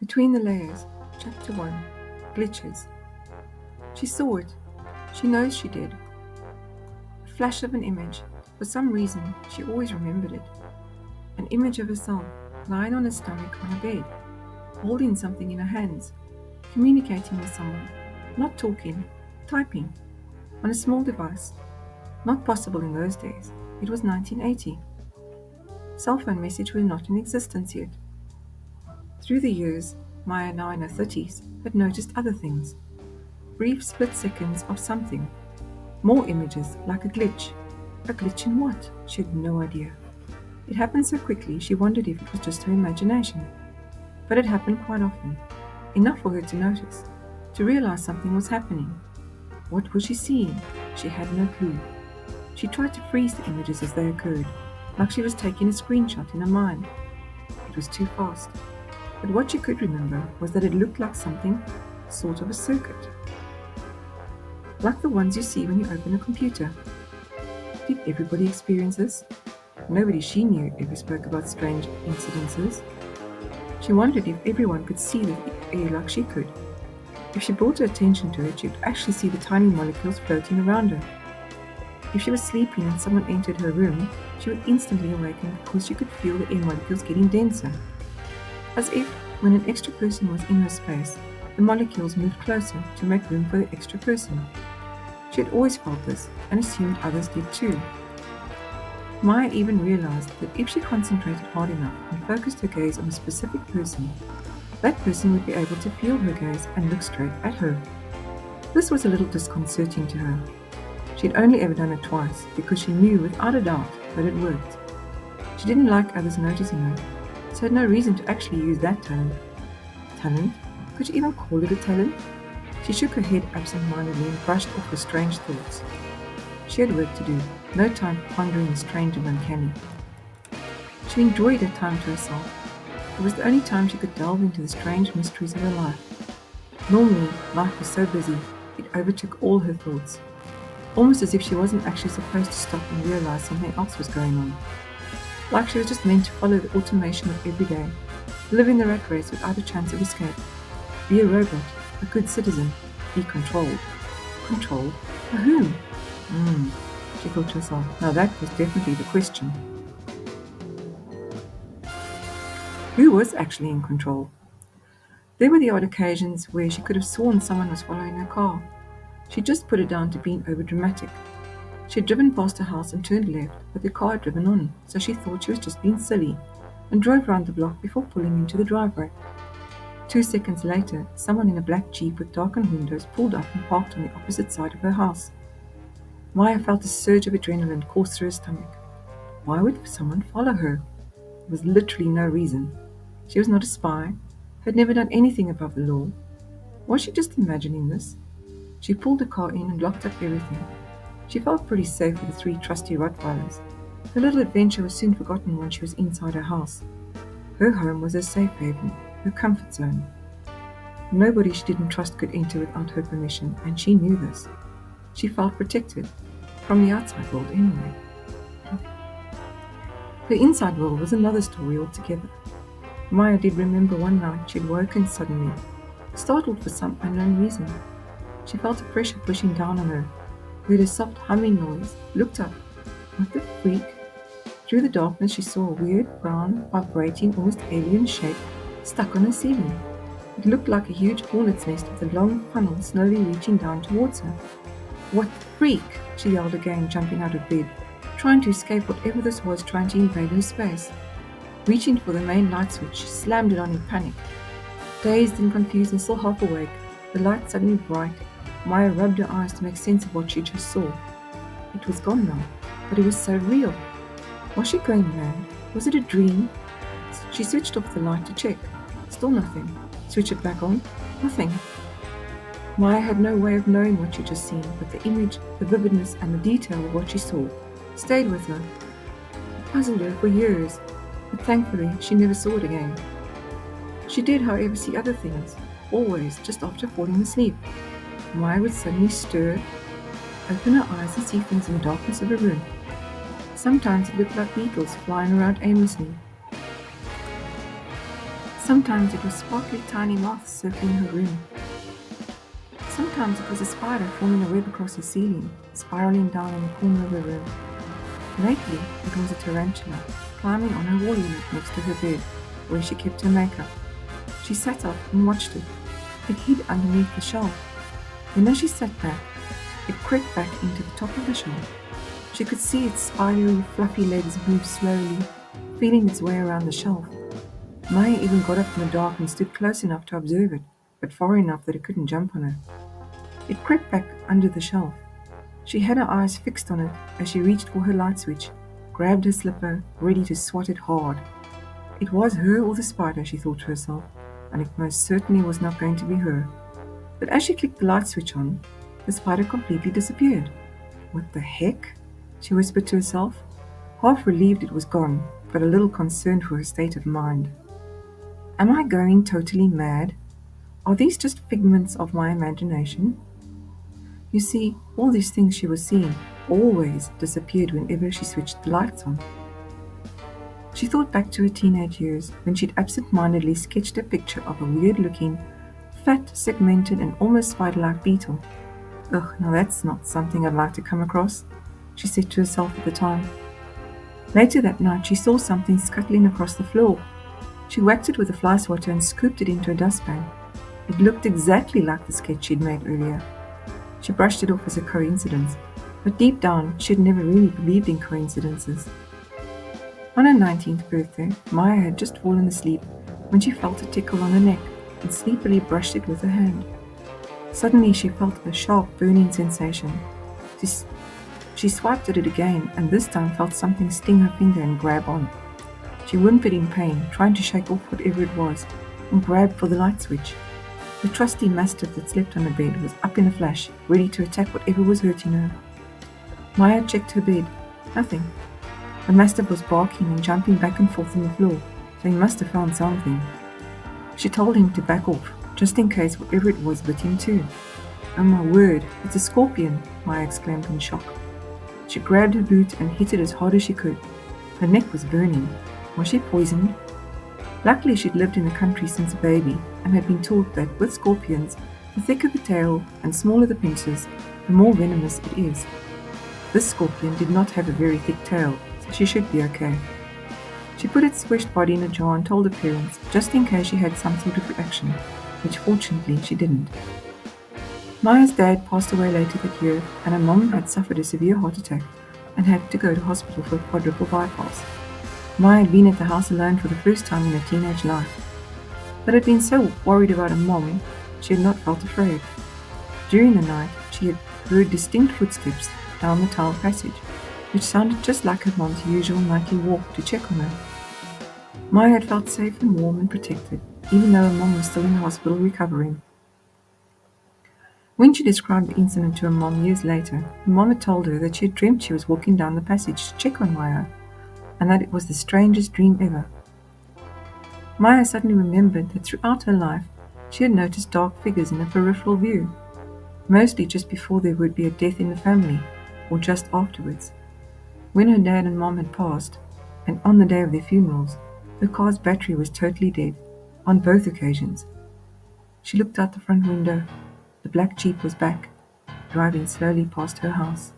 Between the Layers, Chapter 1, Glitches. She saw it. She knows she did. A flash of an image. For some reason, she always remembered it. An image of herself, lying on her stomach on a bed, holding something in her hands, communicating with someone, not talking, typing, on a small device. Not possible in those days. It was 1980. Cell phone message were not in existence yet. Through the years, Maya, now in her 30s, had noticed other things. Brief split seconds of something. More images, like a glitch. A glitch in what? She had no idea. It happened so quickly she wondered if it was just her imagination. But it happened quite often. Enough for her to notice, to realize something was happening. What was she seeing? She had no clue. She tried to freeze the images as they occurred, like she was taking a screenshot in her mind. It was too fast. But what she could remember was that it looked like something, sort of a circuit. Like the ones you see when you open a computer. Did everybody experience this? Nobody she knew ever spoke about strange incidences. She wondered if everyone could see the air like she could. If she brought her attention to it, she would actually see the tiny molecules floating around her. If she was sleeping and someone entered her room, she would instantly awaken because she could feel the air molecules getting denser. As if, when an extra person was in her space, the molecules moved closer to make room for the extra person. She had always felt this and assumed others did too. Maya even realized that if she concentrated hard enough and focused her gaze on a specific person, that person would be able to feel her gaze and look straight at her. This was a little disconcerting to her. She had only ever done it twice because she knew without a doubt that it worked. She didn't like others noticing her, so had no reason to actually use that talent. Talent? Could you even call it a talent? She shook her head absent-mindedly and brushed off her strange thoughts. She had work to do, no time for pondering the strange and uncanny. She enjoyed her time to herself. It was the only time she could delve into the strange mysteries of her life. Normally, life was so busy, it overtook all her thoughts. Almost as if she wasn't actually supposed to stop and realize something else was going on. Like she was just meant to follow the automation of every day, live in the rat race without a chance of escape. Be a robot, a good citizen, be controlled. Controlled? By whom? She thought to herself. Now that was definitely the question. Who was actually in control? There were the odd occasions where she could have sworn someone was following her car. She just put it down to being overdramatic. She had driven past her house and turned left, but the car had driven on, so she thought she was just being silly, and drove round the block before pulling into the driveway. 2 seconds later, someone in a black Jeep with darkened windows pulled up and parked on the opposite side of her house. Maya felt a surge of adrenaline course through her stomach. Why would someone follow her? There was literally no reason. She was not a spy, had never done anything above the law. Was she just imagining this? She pulled the car in and locked up everything. She felt pretty safe with the 3 trusty Rottweilers. Her little adventure was soon forgotten once she was inside her house. Her home was her safe haven, her comfort zone. Nobody she didn't trust could enter without her permission, and she knew this. She felt protected, from the outside world anyway. The inside world was another story altogether. Maya did remember one night she had woken suddenly, startled for some unknown reason. She felt a pressure pushing down on her, heard a soft humming noise, looked up. What the freak? Through the darkness she saw a weird, brown, vibrating, almost alien shape stuck on her ceiling. It looked like a huge hornet's nest with a long funnel slowly reaching down towards her. What the freak? She yelled again, jumping out of bed, trying to escape whatever this was trying to invade her space. Reaching for the main light switch, she slammed it on in panic. Dazed and confused and still half awake, the light suddenly bright. Maya rubbed her eyes to make sense of what she just saw. It was gone now, but it was so real. Was she going mad? Was it a dream? She switched off the light to check. Still nothing. Switch it back on. Nothing. Maya had no way of knowing what she'd just seen, but the image, the vividness, and the detail of what she saw stayed with her. It puzzled her for years, but thankfully she never saw it again. She did, however, see other things, always just after falling asleep. Maya would suddenly stir, open her eyes and see things in the darkness of her room. Sometimes it looked like beetles flying around aimlessly. Sometimes it was sparkly tiny moths circling her room. Sometimes it was a spider forming a web across her ceiling, spiraling down in the corner of her room. Lately, it was a tarantula, climbing on her wall unit next to her bed, where she kept her makeup. She sat up and watched it. It hid underneath the shelf. Then as she sat back, it crept back into the top of the shelf. She could see its spidery, fluffy legs move slowly, feeling its way around the shelf. Maya even got up in the dark and stood close enough to observe it, but far enough that it couldn't jump on her. It crept back under the shelf. She had her eyes fixed on it as she reached for her light switch, grabbed her slipper, ready to swat it hard. It was her or the spider, she thought to herself, and it most certainly was not going to be her. But as she clicked the light switch on, the spider completely disappeared. What the heck? She whispered to herself, half relieved it was gone, but a little concerned for her state of mind. Am I going totally mad? Are these just figments of my imagination? You see, all these things she was seeing always disappeared whenever she switched the lights on. She thought back to her teenage years when she'd absent-mindedly sketched a picture of a weird-looking, fat, segmented, and almost spider-like beetle. Ugh, now that's not something I'd like to come across, she said to herself at the time. Later that night, she saw something scuttling across the floor. She whacked it with a fly swatter and scooped it into a dustpan. It looked exactly like the sketch she'd made earlier. She brushed it off as a coincidence, but deep down, she had never really believed in coincidences. On her 19th birthday, Maya had just fallen asleep when she felt a tickle on her neck and sleepily brushed it with her hand. Suddenly, she felt a sharp, burning sensation. She swiped at it again and this time felt something sting her finger and grab on. She whimpered in pain, trying to shake off whatever it was, and grabbed for the light switch. The trusty mastiff that slept on the bed was up in a flash, ready to attack whatever was hurting her. Maya checked her bed. Nothing. The mastiff was barking and jumping back and forth on the floor, so he must have found something. She told him to back off, just in case whatever it was bit him too. Oh my word, it's a scorpion, Maya exclaimed in shock. She grabbed her boot and hit it as hard as she could. Her neck was burning. Was she poisoned? Luckily, she'd lived in the country since a baby and had been taught that with scorpions, the thicker the tail and smaller the pincers, the more venomous it is. This scorpion did not have a very thick tail, so she should be okay. She put its squished body in a jar and told her parents, just in case she had some sort of reaction, which fortunately she didn't. Maya's dad passed away later that year, and her mom had suffered a severe heart attack and had to go to hospital for a quadruple bypass. Maya had been at the house alone for the first time in her teenage life, but had been so worried about her mom, she had not felt afraid. During the night, she had heard distinct footsteps down the tile passage, which sounded just like her mom's usual nightly walk to check on her. Maya had felt safe and warm and protected, even though her mom was still in the hospital recovering. When she described the incident to her mom years later, her mom had told her that she had dreamt she was walking down the passage to check on Maya, and that it was the strangest dream ever. Maya suddenly remembered that throughout her life, she had noticed dark figures in her peripheral view, mostly just before there would be a death in the family, or just afterwards. When her dad and mom had passed, and on the day of their funerals, her car's battery was totally dead, on both occasions. She looked out the front window. The black Jeep was back, driving slowly past her house.